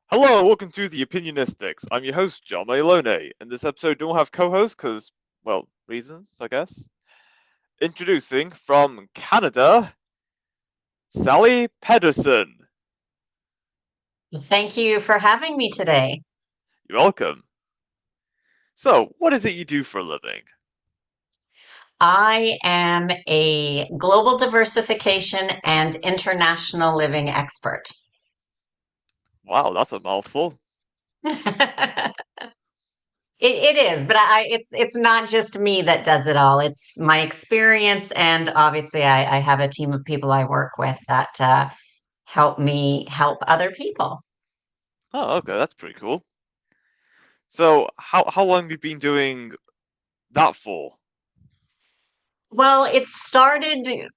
Hello, welcome to the Opinionistics. I'm your host, John Malone. In this episode, don't have co-host because, well, reasons, I guess. Introducing from Canada, Sally Pedersen. Thank you for having me today. You're welcome. So, what is it you do for a living? I am a global diversification and international living expert. Wow, that's a mouthful. It is, but it's not just me that does it all. It's my experience, and obviously, I have a team of people I work with that help me help other people. Oh, okay, that's pretty cool. So, how long have you been doing that for? Well, it started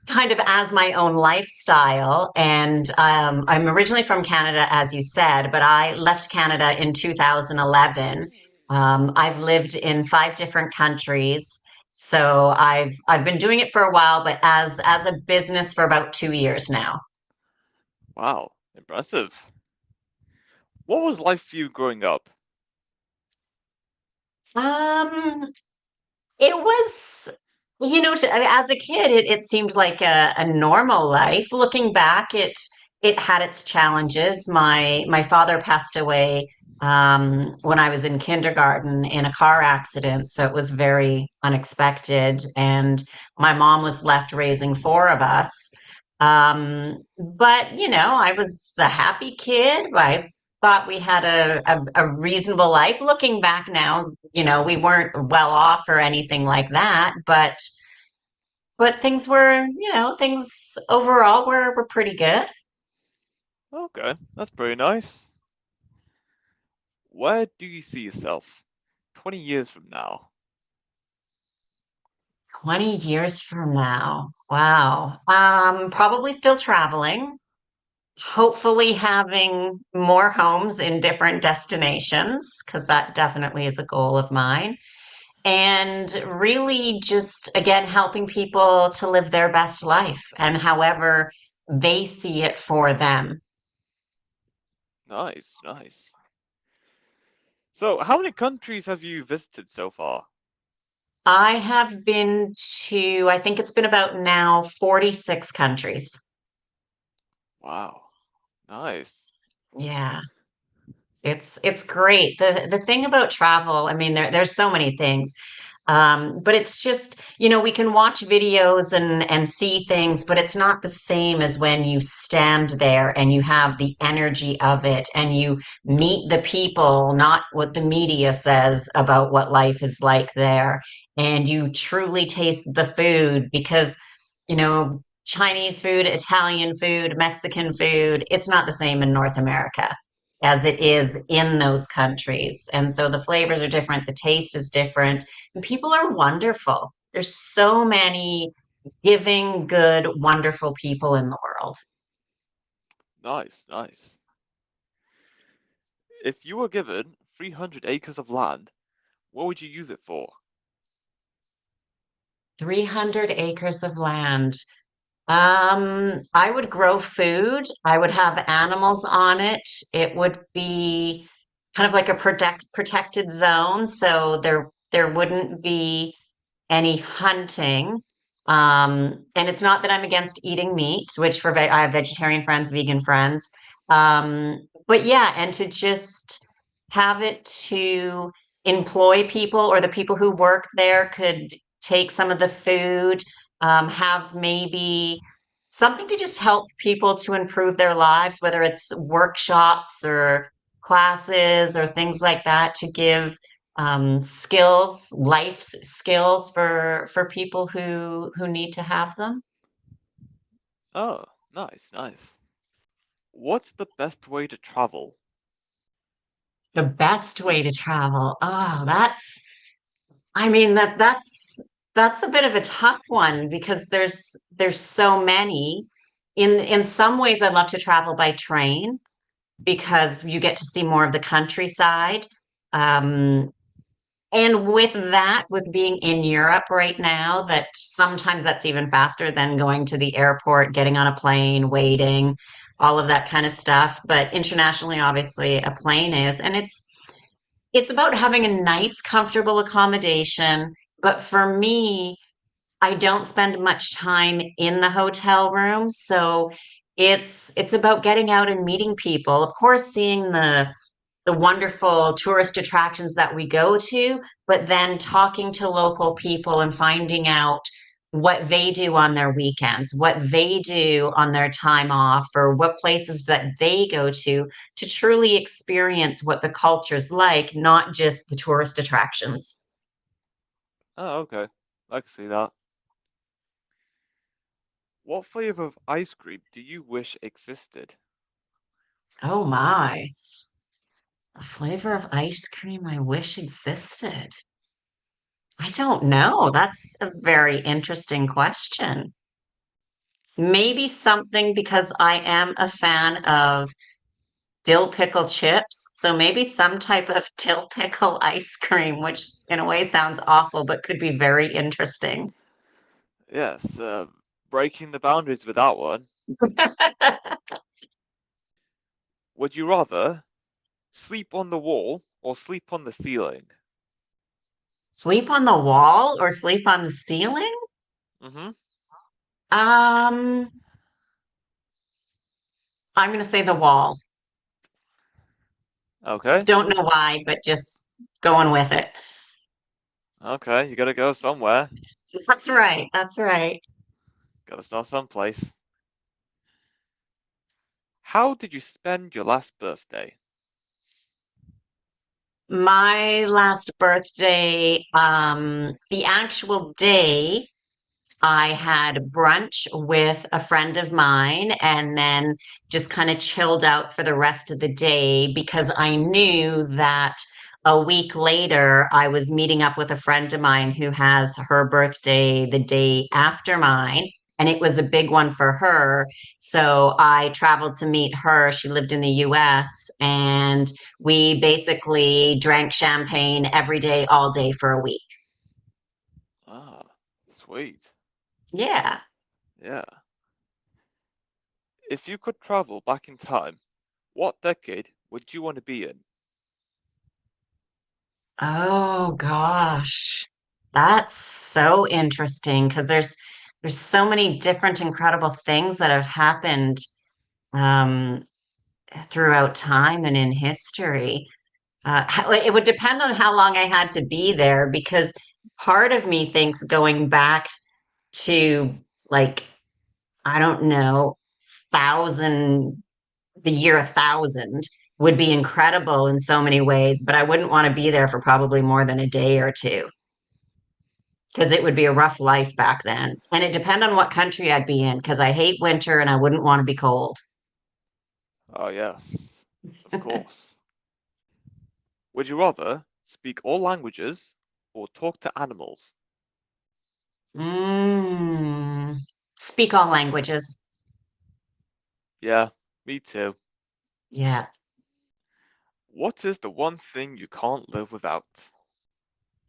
kind of as my own lifestyle. And I'm originally from Canada, as you said, but I left Canada in 2011. I've lived in five different countries. So I've been doing it for a while, but as a business for about 2 years now. Wow, impressive. What was life for you growing up? Um, it was, as a kid, it seemed like a normal life. Looking back, it had its challenges. My father passed away when I was in kindergarten in a car accident, so it was very unexpected. And my mom was left raising four of us. But I was a happy kid. I thought we had a reasonable life. Looking back now, we weren't well off or anything like that, but things were, things overall were pretty good. Okay, that's pretty nice. Where do you see yourself 20 years from now? 20 years from now. Wow. Probably still traveling, hopefully having more homes in different destinations, because that definitely is a goal of mine. And really just, again, helping people to live their best life and however they see it for them. Nice, nice. So, how many countries have you visited so far? I have been to, I think it's been about now 46 countries. Wow, nice. Yeah. It's great. The thing about travel, I mean, there's so many things. But it's just, we can watch videos and see things, but it's not the same as when you stand there and you have the energy of it and you meet the people, not what the media says about what life is like there. And you truly taste the food because, Chinese food, Italian food, Mexican food, it's not the same in North America as it is in those countries. And so the flavors are different, the taste is different, and people are wonderful. There's so many giving, good, wonderful people in the world. Nice, nice. If you were given 300 acres of land, what would you use it for? 300 acres of land. I would grow food. I would have animals on it. It would be kind of like a protected zone, so there wouldn't be any hunting. And it's not that I'm against eating meat, which I have vegetarian friends, vegan friends. But yeah, and to just have it to employ people or the people who work there could take some of the food, have maybe something to just help people to improve their lives, whether it's workshops or classes or things like that to give skills, life skills for people who need to have them. Oh, nice, nice. What's the best way to travel? The best way to travel. Oh, I mean that's a bit of a tough one because there's so many. In some ways, I love to travel by train because you get to see more of the countryside. Um, And with that, with being in Europe right now, that sometimes that's even faster than going to the airport, getting on a plane, waiting. all of that kind of stuff. But internationally, obviously, a plane is, and it's about having a nice, comfortable accommodation. But for me, I don't spend much time in the hotel room, so it's about getting out and meeting people. Of course, seeing the wonderful tourist attractions that we go to, but then talking to local people and finding out what they do on their weekends, what they do on their time off, or what places that they go to truly experience what the culture's like, not just the tourist attractions. Oh, okay. I can see that. What flavor of ice cream do you wish existed? Oh my, a flavor of ice cream I wish existed. I don't know. That's a very interesting question. Maybe something because I am a fan of dill pickle chips. So maybe some type of dill pickle ice cream, which in a way sounds awful, but could be very interesting. Yes, breaking the boundaries with that one. Would you rather sleep on the wall or sleep on the ceiling? Sleep on the wall or sleep on the ceiling? Mm-hmm. Um, I'm going to say the wall. Okay. Don't know why, but just going with it. Okay, you gotta go somewhere. That's right. That's right. Gotta start someplace. How did you spend your last birthday? My last birthday, the actual day, I had brunch with a friend of mine and then just kind of chilled out for the rest of the day because I knew that a week later I was meeting up with a friend of mine who has her birthday the day after mine. And it was a big one for her. So I traveled to meet her. She lived in the US and we basically drank champagne every day, all day for a week. Ah, sweet. Yeah. Yeah. If you could travel back in time, what decade would you want to be in? Oh gosh. That's so interesting because there's so many different incredible things that have happened um, throughout time and in history. It would depend on how long I had to be there because part of me thinks going back to like I don't know, thousand the year 1000 would be incredible in so many ways, but I wouldn't want to be there for probably more than a day or two because it would be a rough life back then. And it depend on what country I'd be in because I hate winter and I wouldn't want to be cold. Oh, yes, of course. Would you rather speak all languages or talk to animals? Mm. Speak all languages. Yeah, me too. Yeah. What is the one thing you can't live without?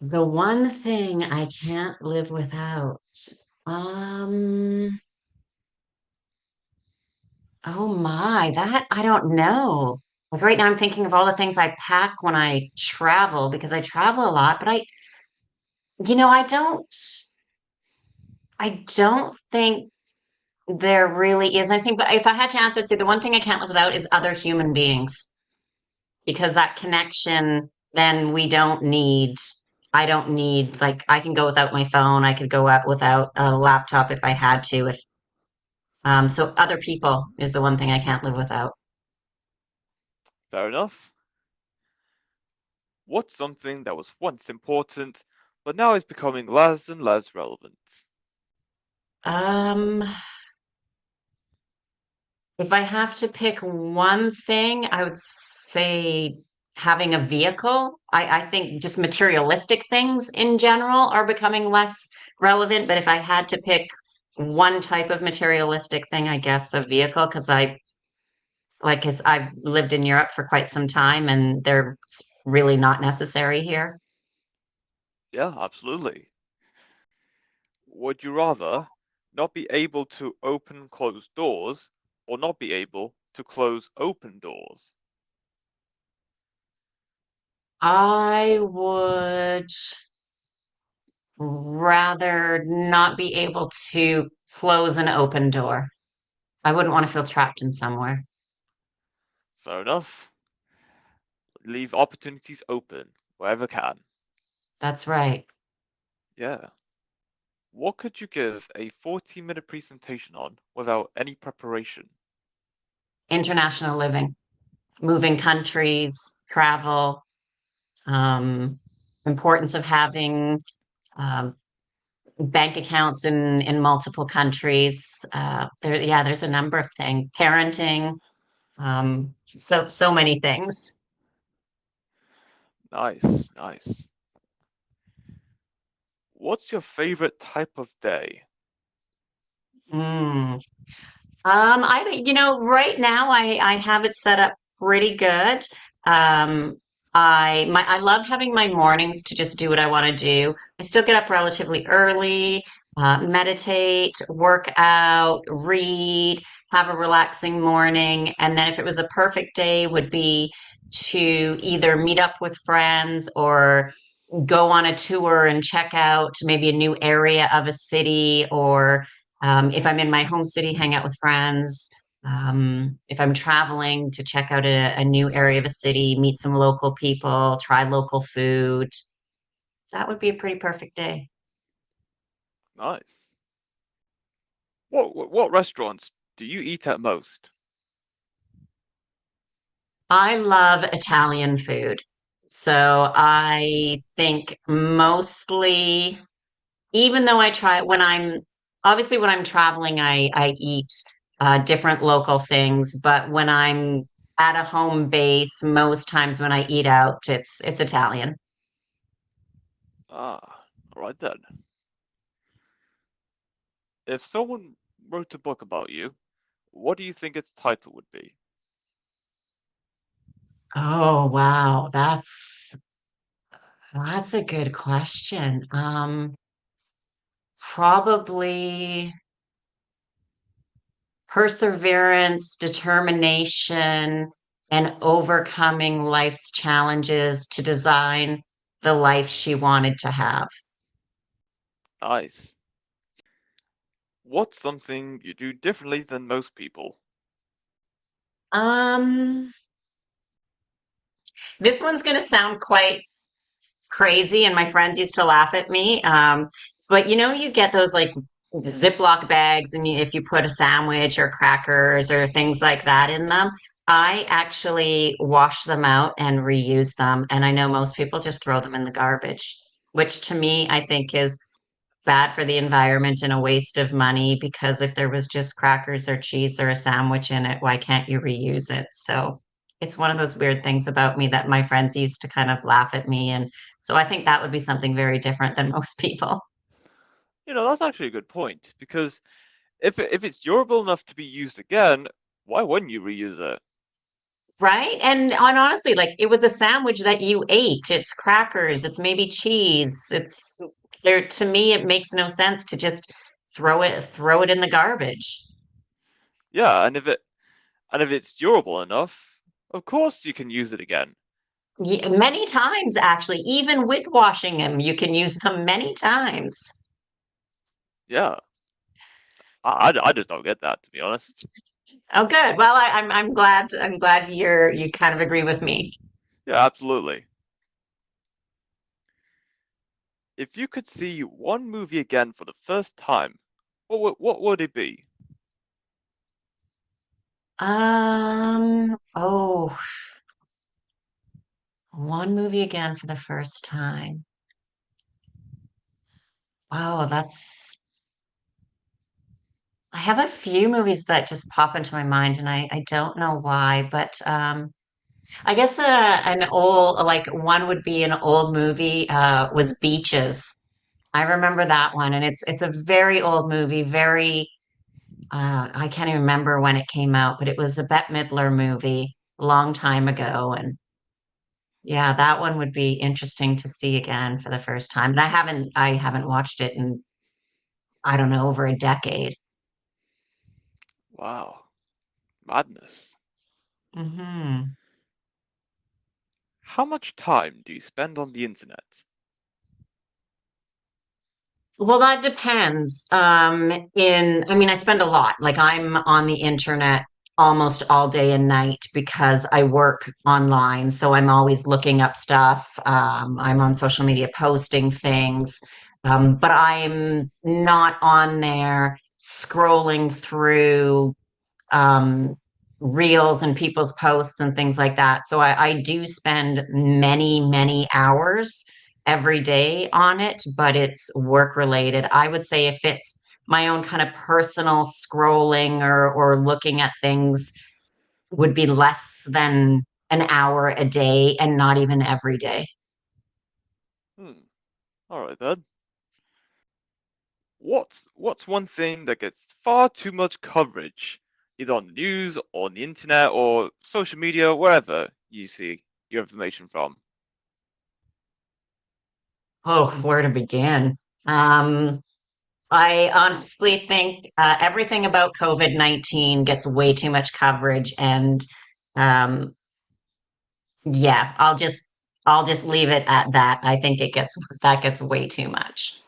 The one thing I can't live without. Um, oh my, that I don't know. Like right now I'm thinking of all the things I pack when I travel because I travel a lot, but I don't think there really is anything. But if I had to answer, I'd say the one thing I can't live without is other human beings because that connection, then I don't need, like, I can go without my phone. I could go out without a laptop if I had to. So other people is the one thing I can't live without. Fair enough. What's something that was once important, but now is becoming less and less relevant? Um, If I have to pick one thing, I would say having a vehicle. I think just materialistic things in general are becoming less relevant. But if I had to pick one type of materialistic thing, I guess a vehicle, because because I've lived in Europe for quite some time and they're really not necessary here. Yeah, absolutely. Would you rather not be able to open closed doors or not be able to close open doors? I would rather not be able to close an open door. I wouldn't want to feel trapped in somewhere. Fair enough. Leave opportunities open wherever can. That's right. Yeah. What could you give a 40-minute presentation on without any preparation? International living, moving countries, travel, um, importance of having um, bank accounts in multiple countries. Yeah, there's a number of things. Parenting, so many things. Nice, nice. What's your favorite type of day? Mm. Right now I have it set up pretty good. Um, I love having my mornings to just do what I want to do. I still get up relatively early, meditate, work out, read, have a relaxing morning, and then if it was a perfect day, would be to either meet up with friends or go on a tour and check out maybe a new area of a city, or if I'm in my home city, hang out with friends. If I'm traveling to check out a new area of a city, meet some local people, try local food, that would be a pretty perfect day. Nice. What restaurants do you eat at most? I love Italian food. So I think mostly, even though I try when I'm traveling, I eat different local things. But when I'm at a home base, most times when I eat out, it's Italian. Ah, all right then. If someone wrote a book about you, what do you think its title would be? Oh, wow. That's a good question. Probably perseverance, determination, and overcoming life's challenges to design the life she wanted to have. Nice. What's something you do differently than most people? Um, this one's going to sound quite crazy, and my friends used to laugh at me. But you get those like Ziploc bags, and if you put a sandwich or crackers or things like that in them, I actually wash them out and reuse them. And I know most people just throw them in the garbage, which to me, I think is bad for the environment and a waste of money because if there was just crackers or cheese or a sandwich in it, why can't you reuse it? So it's one of those weird things about me that my friends used to kind of laugh at me. And so I think that would be something very different than most people. That's actually a good point because if it's durable enough to be used again, why wouldn't you reuse it? Right. And honestly, like it was a sandwich that you ate. It's crackers, it's maybe cheese. It's there to me, it makes no sense to just throw it in the garbage. Yeah, and if it's durable enough, of course you can use it again. Yeah, many times, actually, even with washing them, you can use them many times. Yeah, I just don't get that to be honest. Oh, good. Well, I'm glad you kind of agree with me. Yeah, absolutely. If you could see one movie again for the first time, what would it be? Oh, one movie again for the first time. Wow, I have a few movies that just pop into my mind, and I don't know why, but I guess an old like one would be an old movie was Beaches. I remember that one, and it's a very old movie, very I can't even remember when it came out, but it was a Bette Midler movie a long time ago, and yeah, that one would be interesting to see again for the first time. And I haven't watched it in I don't know over a decade. Wow, madness. Hmm. How much time do you spend on the internet? Well, that depends. I mean, I spend a lot. Like I'm on the internet almost all day and night because I work online. So I'm always looking up stuff. I'm on social media posting things. But I'm not on there scrolling through um, reels and people's posts and things like that. So I do spend many, many hours every day on it, but it's work related. I would say if it's my own kind of personal scrolling or looking at things would be less than an hour a day and not even every day. Hmm. All right then. What's one thing that gets far too much coverage, either on the news or on the internet or social media, wherever you see your information from? Oh, where to begin? Um, I honestly think everything about COVID-19 gets way too much coverage, and um, yeah, I'll just leave it at that. I think it gets that gets way too much.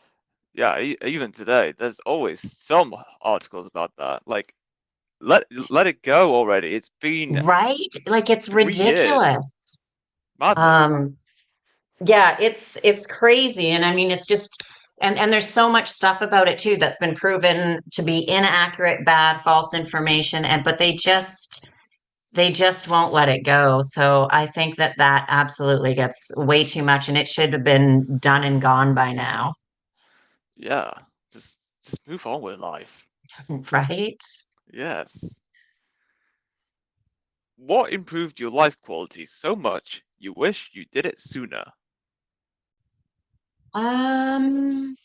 Yeah, even today, there's always some articles about that. Like, let it go already. It's been Right? Like it's 3 years. ridiculous. Madness. Um, yeah, it's crazy, and I mean, it's just and there's so much stuff about it too that's been proven to be inaccurate, bad, false information, and but they just won't let it go. So I think that that absolutely gets way too much, and it should have been done and gone by now, Yeah, just move on with life. right? Yes. What improved your life quality so much you wish you did it sooner? Um,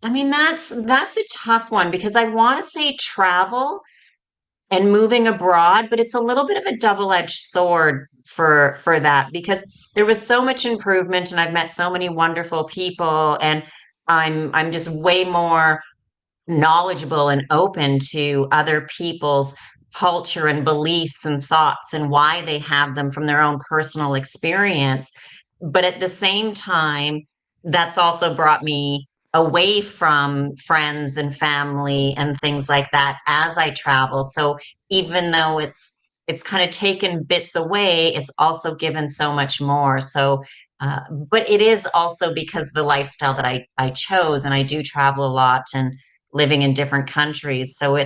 I mean that's a tough one because I want to say travel and moving abroad, but it's a little bit of a double-edged sword for that because there was so much improvement and I've met so many wonderful people and I'm just way more knowledgeable and open to other people's culture and beliefs and thoughts and why they have them from their own personal experience. But at the same time, that's also brought me away from friends and family and things like that as I travel. So even though it's kind of taken bits away, it's also given so much more. So but it is also because the lifestyle that I chose and I do travel a lot and living in different countries. So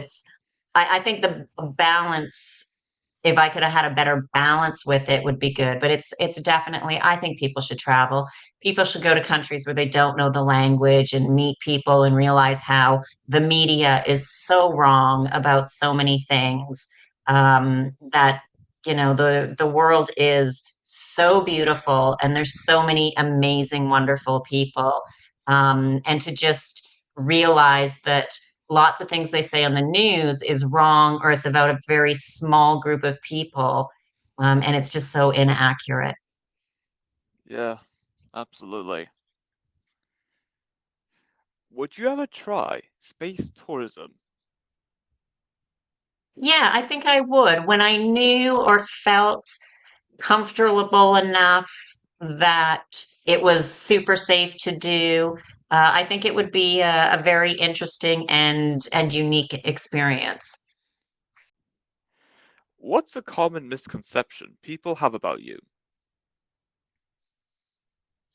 I think the balance, if I could have had a better balance with it, would be good. But it's definitely, I think people should travel. People should go to countries where they don't know the language and meet people and realize how the media is so wrong about so many things that the world is so beautiful and there's so many amazing, wonderful people. And to just realize that lots of things they say on the news is wrong or it's about a very small group of people. And it's just so inaccurate. Yeah, absolutely. Would you ever try space tourism? Yeah, I think I would. When I knew or felt comfortable enough that it was super safe to do, I think it would be a very interesting and unique experience. What's a common misconception people have about you?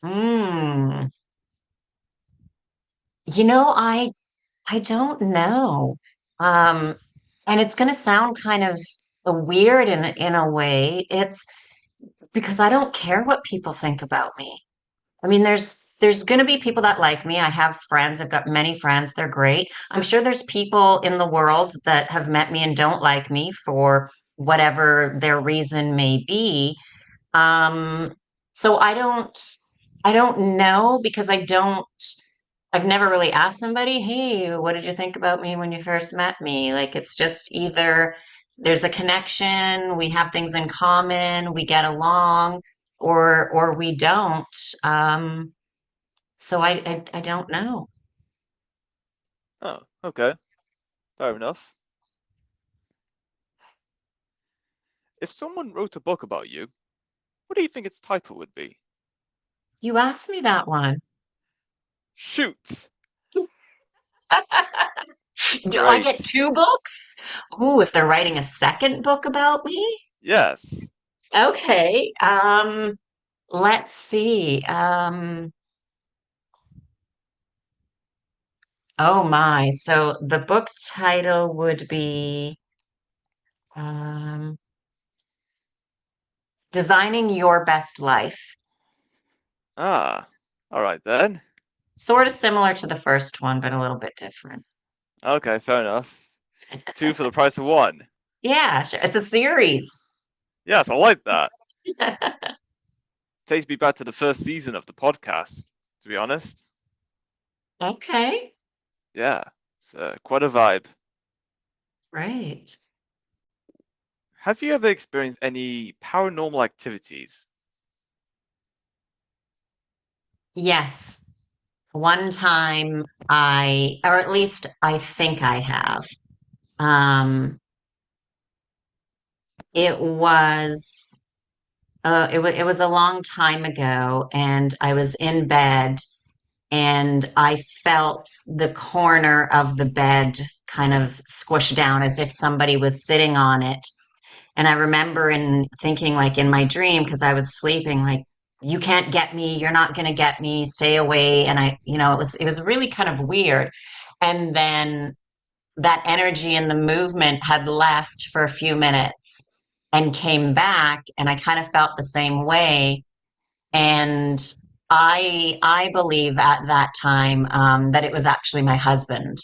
Mm. You know, I don't know. Um, and it's going to sound kind of weird in a way. It's because I don't care what people think about me. I mean, there's going to be people that like me. I have friends. I've got many friends. They're great. I'm sure there's people in the world that have met me and don't like me for whatever their reason may be. Um, so I don't know because I've never really asked somebody, hey, what did you think about me when you first met me? Like it's just either there's a connection, we have things in common, we get along, or we don't. Um, so I don't know. Oh, okay, fair enough. If someone wrote a book about you, what do you think its title would be? You asked me that one. Shoot! Do I get Great. two books? Ooh, if they're writing a second book about me? Yes. Okay. Let's see. Oh my. So the book title would be um, Designing Your Best Life. Ah, all right then. Sort of similar to the first one, but a little bit different. Okay, fair enough. Two for the price of one. Yeah, sure. It's a series. Yes, I like that. Takes me back to the first season of the podcast, to be honest. Okay, Yeah, it's quite a vibe. right. Have you ever experienced any paranormal activities? Yes. One time or at least I think I have. Um, it was, it was a long time ago, and I was in bed, and I felt the corner of the bed kind of squish down as if somebody was sitting on it. And I remember in thinking, like in my dream, because I was sleeping, like, you can't get me, you're not going to get me, stay away. And it was really kind of weird. And then that energy and the movement had left for a few minutes and came back, and I kind of felt the same way. And I believe at that time that it was actually my husband.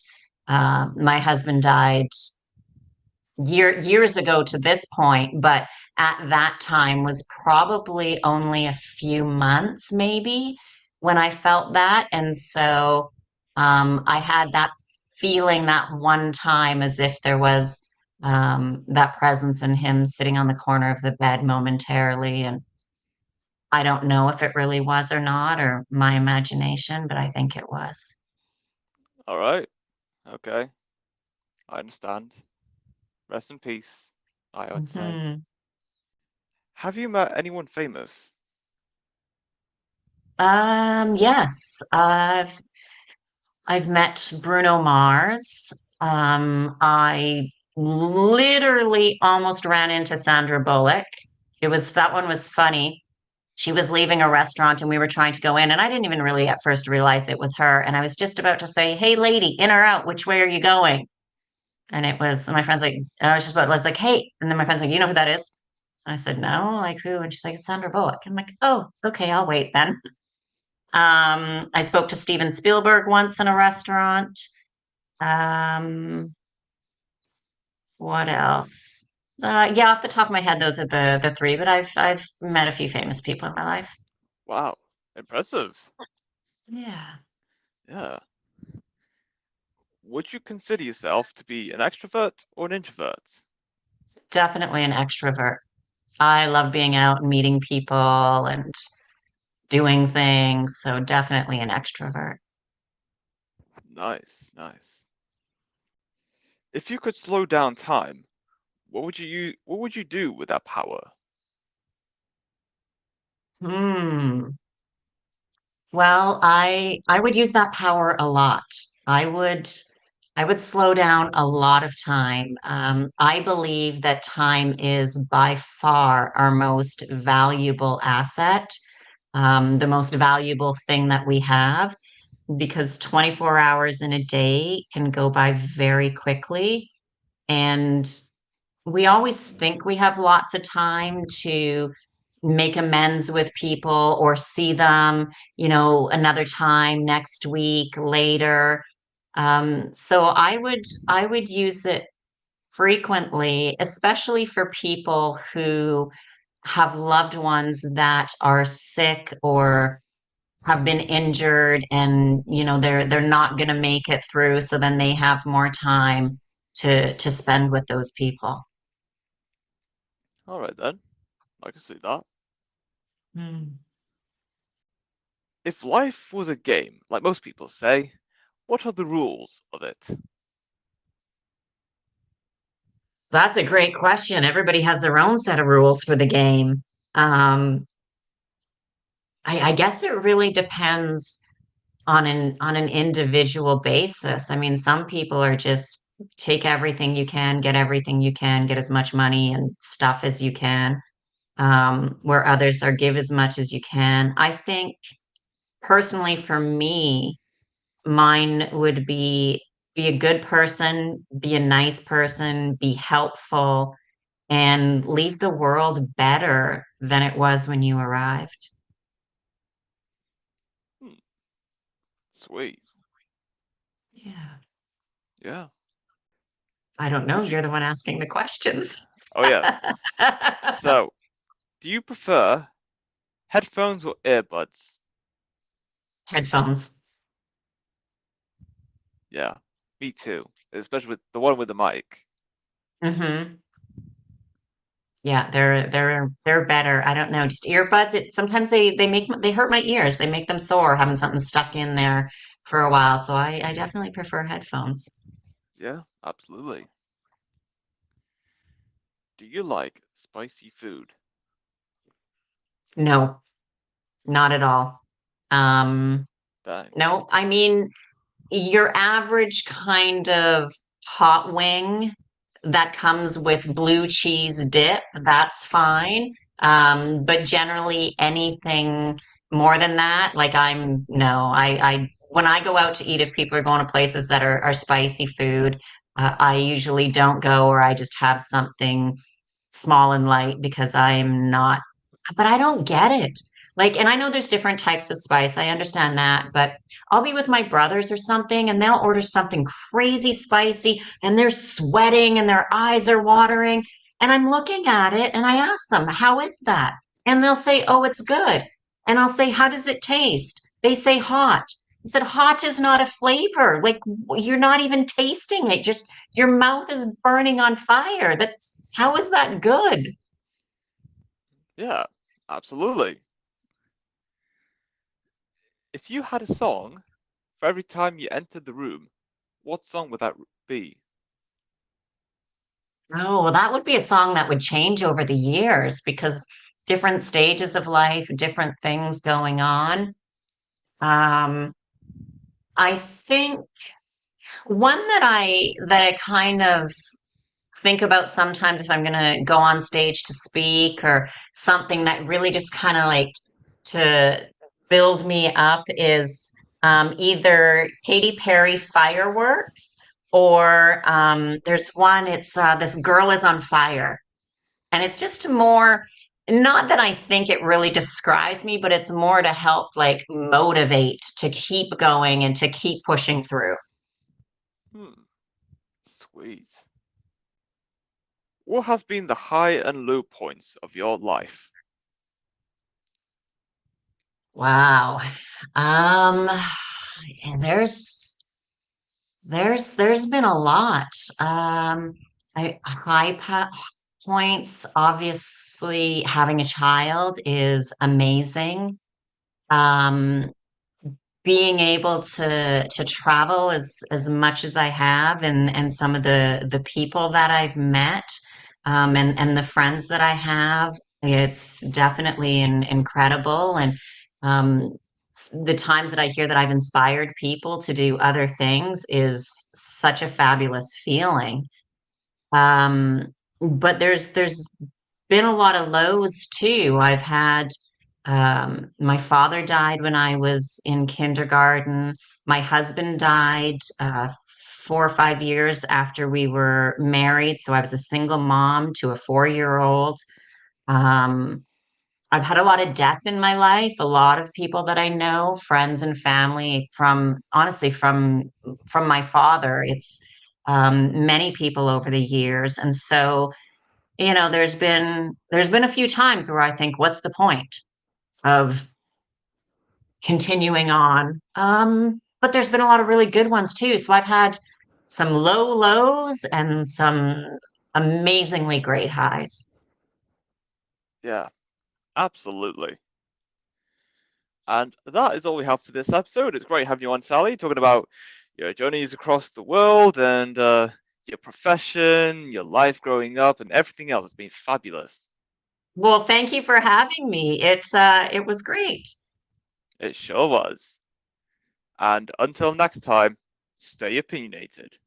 My husband died years ago to this point, but at that time was probably only a few months, maybe, when I felt that. And so I had that feeling that one time as if there was that presence in him sitting on the corner of the bed momentarily. And I don't know if it really was or not, or my imagination, but I think it was. All right, okay, I understand. Rest in peace, I would say. Hmm. Have you met anyone famous? Yes, I've met Bruno Mars. I literally almost ran into Sandra Bullock. That one was funny. She was leaving a restaurant and we were trying to go in, and I didn't even really at first realize it was her. And I was just about to say, "Hey, lady, in or out? Which way are you going?" And my friend's like, I was like, "Hey," and then my friend's like, "You know who that is?" And I said, "No, like who?" And she's like, "It's Sandra Bullock." I'm like, "Oh, okay, I'll wait then." I spoke to Steven Spielberg once in a restaurant. Um, what else? Yeah, off the top of my head, those are the three. But I've met a few famous people in my life. Wow, impressive. Yeah, Yeah. Would you consider yourself to be an extrovert or an introvert? definitely an extrovert. I love being out and meeting people and doing things. So definitely an extrovert. Nice, nice. If you could slow down time, what would you do with that power? Hmm. Well, I would use that power a lot. I would I would slow down a lot of time. I believe that time is by far our most valuable asset, the most valuable thing that we have, because 24 hours in a day can go by very quickly. And we always think we have lots of time to make amends with people or see them, another time next week, later. So I would use it frequently, especially for people who have loved ones that are sick or have been injured, and they're not going to make it through, so then they have more time to spend with those people. All right then, I can see that. Hmm. If life was a game, like most people say, what are the rules of it? That's a great question. Everybody has their own set of rules for the game. Um, I guess it really depends on an individual basis. I mean, some people are just take everything you can, get everything you can, get as much money and stuff as you can, where others are give as much as you can. I think personally for me, mine would be a good person, be a nice person, be helpful, and leave the world better than it was when you arrived. Hmm, sweet. Yeah. Yeah. I don't know. Would you? You're the one asking the questions. Oh yes. So, do you prefer headphones or earbuds? Headphones. Yeah, me too. Especially with the one with the mic. Hmm. Yeah, they're better. I don't know. Just earbuds. It sometimes they hurt my ears. They make them sore having something stuck in there for a while. So I definitely prefer headphones. Yeah, absolutely. Do you like spicy food? No, not at all. Um, Dang. no, I mean your average kind of hot wing that comes with blue cheese dip, that's fine. But generally anything more than that, like I'm no, I when I go out to eat, if people are going to places that are spicy food, I usually don't go or I just have something small and light because I'm not, but I don't get it. Like, and I know there's different types of spice. I understand that, but I'll be with my brothers or something and they'll order something crazy spicy and they're sweating and their eyes are watering. And I'm looking at it and I ask them, how is that? And they'll say, oh, it's good. And I'll say, how does it taste? They say hot. I said, hot is not a flavor. Like, you're not even tasting it. Just your mouth is burning on fire. That's how is that good? Yeah, absolutely. If you had a song for every time you entered the room, what song would that be? Oh, well, that would be a song that would change over the years because different stages of life, different things going on. Um, I think one that I kind of think about sometimes if I'm going to go on stage to speak or something that really just kind of like to build me up is either Katy Perry Fireworks or there's one, it's This Girl Is on Fire. And it's just more, not that I think it really describes me, but it's more to help like motivate to keep going and to keep pushing through. Hmm, sweet. What has been the high and low points of your life? Wow. Um, and there's been a lot. Um, points, obviously having a child is amazing. Um, being able to travel as much as I have and some of the people that I've met and the friends that I have, it's definitely incredible. And um, the times that I hear that I've inspired people to do other things is such a fabulous feeling. Um, but there's been a lot of lows too. I've had my father died when I was in kindergarten. My husband died 4 or 5 years after we were married. So I was a single mom to a 4-year-old. Um, I've had a lot of death in my life, a lot of people that I know, friends and family from honestly from my father. It's many people over the years. And so, there's been a few times where I think, what's the point of continuing on? But there's been a lot of really good ones too. So I've had some low lows and some amazingly great highs. Yeah, absolutely. And that is all we have for this episode. It's great having you on, Sally, talking about your journeys across the world and your profession, your life growing up, and everything else. It's been fabulous. Well, thank you for having me. It was great. It sure was. And until next time, stay opinionated.